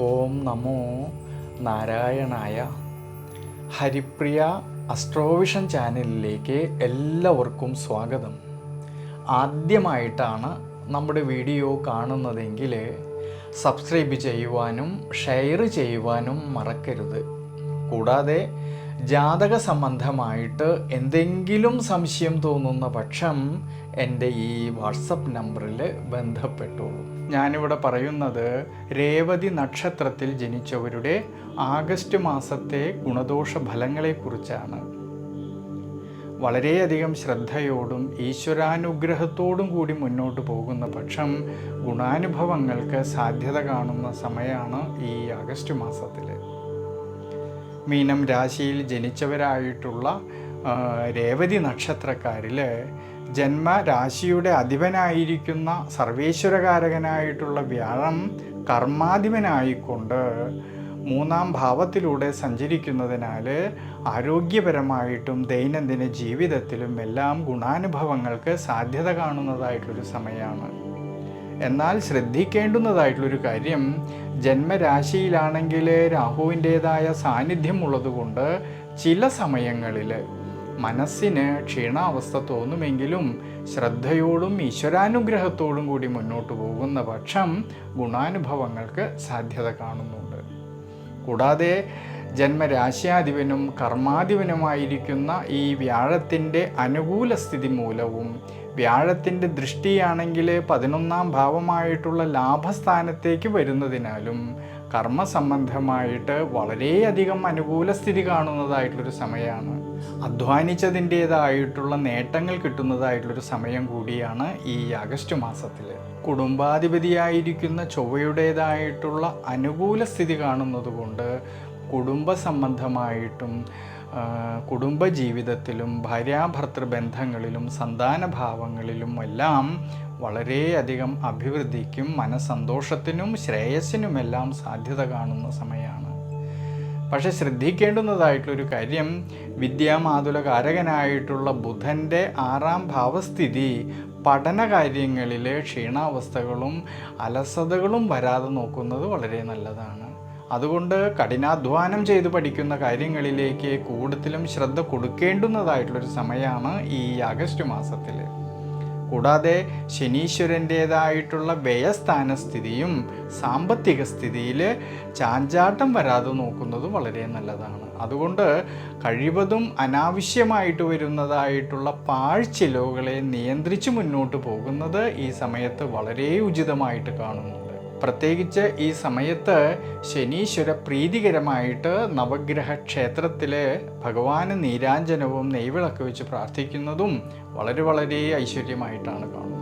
ഓം നമോ നാരായണായ. ഹരിപ്രിയ അസ്ട്രോവിഷൻ ചാനലിലേക്ക് എല്ലാവർക്കും സ്വാഗതം. ആദ്യമായിട്ടാണ് നമ്മുടെ വീഡിയോ കാണുന്നതെങ്കിൽ സബ്സ്ക്രൈബ് ചെയ്യുവാനും ഷെയർ ചെയ്യുവാനും മറക്കരുത്. കൂടാതെ ജാതക സംബന്ധമായിട്ട് എന്തെങ്കിലും സംശയം തോന്നുന്ന പക്ഷം എൻ്റെ ഈ വാട്സപ്പ് നമ്പറിൽ ബന്ധപ്പെട്ടോളൂ. ഞാനിവിടെ പറയുന്നത് രേവതി നക്ഷത്രത്തിൽ ജനിച്ചവരുടെ ആഗസ്റ്റ് മാസത്തെ ഗുണദോഷ ഫലങ്ങളെക്കുറിച്ചാണ്. വളരെയധികം ശ്രദ്ധയോടും ഈശ്വരാനുഗ്രഹത്തോടും കൂടി മുന്നോട്ട് പോകുന്ന പക്ഷം ഗുണാനുഭവങ്ങൾക്ക് സാധ്യത കാണുന്ന സമയമാണ് ഈ ആഗസ്റ്റ് മാസത്തിൽ. മീനം രാശിയിൽ ജനിച്ചവരായിട്ടുള്ള രേവതി നക്ഷത്രക്കാരിൽ ജന്മരാശിയുടെ അധിപനായിരിക്കുന്ന സർവേശ്വരകാരകനായിട്ടുള്ള വ്യാഴം കർമാധിപനായിക്കൊണ്ട് 3-ാം ഭാവത്തിലൂടെ സഞ്ചരിക്കുന്നതിനാൽ ആരോഗ്യപരമായിട്ടും ദൈനംദിന ജീവിതത്തിലും എല്ലാം ഗുണാനുഭവങ്ങൾക്ക് സാധ്യത കാണുന്നതായിട്ടൊരു സമയമാണ്. എന്നാൽ ശ്രദ്ധിക്കേണ്ടുന്നതായിട്ടുള്ളൊരു കാര്യം, ജന്മരാശിയിലാണെങ്കിൽ രാഹുവിൻ്റേതായ സാന്നിധ്യം ഉള്ളതുകൊണ്ട് ചില സമയങ്ങളിൽ മനസ്സിന് ക്ഷീണാവസ്ഥ തോന്നുമെങ്കിലും ശ്രദ്ധയോടും ഈശ്വരാനുഗ്രഹത്തോടും കൂടി മുന്നോട്ട് പോകുന്ന പക്ഷം ഗുണാനുഭവങ്ങൾക്ക് സാധ്യത കാണുന്നുണ്ട്. കൂടാതെ ജന്മരാശ്യാധിപനും കർമാധിപനുമായിരിക്കുന്ന ഈ വ്യാഴത്തിൻ്റെ അനുകൂല സ്ഥിതി മൂലവും വ്യാഴത്തിൻ്റെ ദൃഷ്ടിയാണെങ്കിൽ 11-ാം ഭാവമായിട്ടുള്ള ലാഭസ്ഥാനത്തേക്ക് വരുന്നതിനാലും കർമ്മസംബന്ധമായിട്ട് വളരെയധികം അനുകൂല സ്ഥിതി കാണുന്നതായിട്ടുള്ളൊരു സമയമാണ്. അധ്വാനിച്ചതിൻ്റേതായിട്ടുള്ള നേട്ടങ്ങൾ കിട്ടുന്നതായിട്ടുള്ളൊരു സമയം കൂടിയാണ് ഈ ആഗസ്റ്റ് മാസത്തിൽ. കുടുംബാധിപതിയായിരിക്കുന്ന ചൊവ്വയുടേതായിട്ടുള്ള അനുകൂല സ്ഥിതി കാണുന്നതുകൊണ്ട് കുടുംബ സംബന്ധമായിട്ടും കുടുംബജീവിതത്തിലും ഭാര്യാഭർത്തൃ ബന്ധങ്ങളിലും സന്താനഭാവങ്ങളിലും എല്ലാം വളരെയധികം അഭിവൃദ്ധിക്കും മനസ്സന്തോഷത്തിനും ശ്രേയസ്സിനുമെല്ലാം സാധ്യത കാണുന്ന സമയമാണ്. പക്ഷെ ശ്രദ്ധിക്കേണ്ടുന്നതായിട്ടുള്ളൊരു കാര്യം, വിദ്യാമാതുലകാരകനായിട്ടുള്ള ബുധൻ്റെ 6-ാം ഭാവസ്ഥിതി പഠനകാര്യങ്ങളിൽ ക്ഷീണാവസ്ഥകളും അലസതകളും വരാതെ നോക്കുന്നത് വളരെ നല്ലതാണ്. അതുകൊണ്ട് കഠിനാധ്വാനം ചെയ്ത് പഠിക്കുന്ന കാര്യങ്ങളിലേക്ക് കൂടുതലും ശ്രദ്ധ കൊടുക്കേണ്ടുന്നതായിട്ടുള്ളൊരു സമയമാണ് ഈ ആഗസ്റ്റ് മാസത്തിൽ. കൂടാതെ ശനീശ്വരൻ്റേതായിട്ടുള്ള വ്യയസ്ഥാനസ്ഥിതിയും സാമ്പത്തിക സ്ഥിതിയിൽ ചാഞ്ചാട്ടം വരാതെ നോക്കുന്നത് വളരെ നല്ലതാണ്. അതുകൊണ്ട് കഴിവതും അനാവശ്യമായിട്ട് വരുന്നതായിട്ടുള്ള പാഴ്ചിലവുകളെ നിയന്ത്രിച്ച് മുന്നോട്ട് പോകുന്നത് ഈ സമയത്ത് വളരെ ഉചിതമായിട്ട് കാണുന്നുണ്ട്. പ്രത്യേകിച്ച് ഈ സമയത്ത് ശനീശ്വര പ്രീതികരമായിട്ട് നവഗ്രഹ ക്ഷേത്രത്തിൽ ഭഗവാന് നീരാഞ്ജനവും നെയ്വിളക്ക് വെച്ച് പ്രാർത്ഥിക്കുന്നതും വളരെ ഐശ്വര്യമായിട്ടാണ് കാണുന്നത്.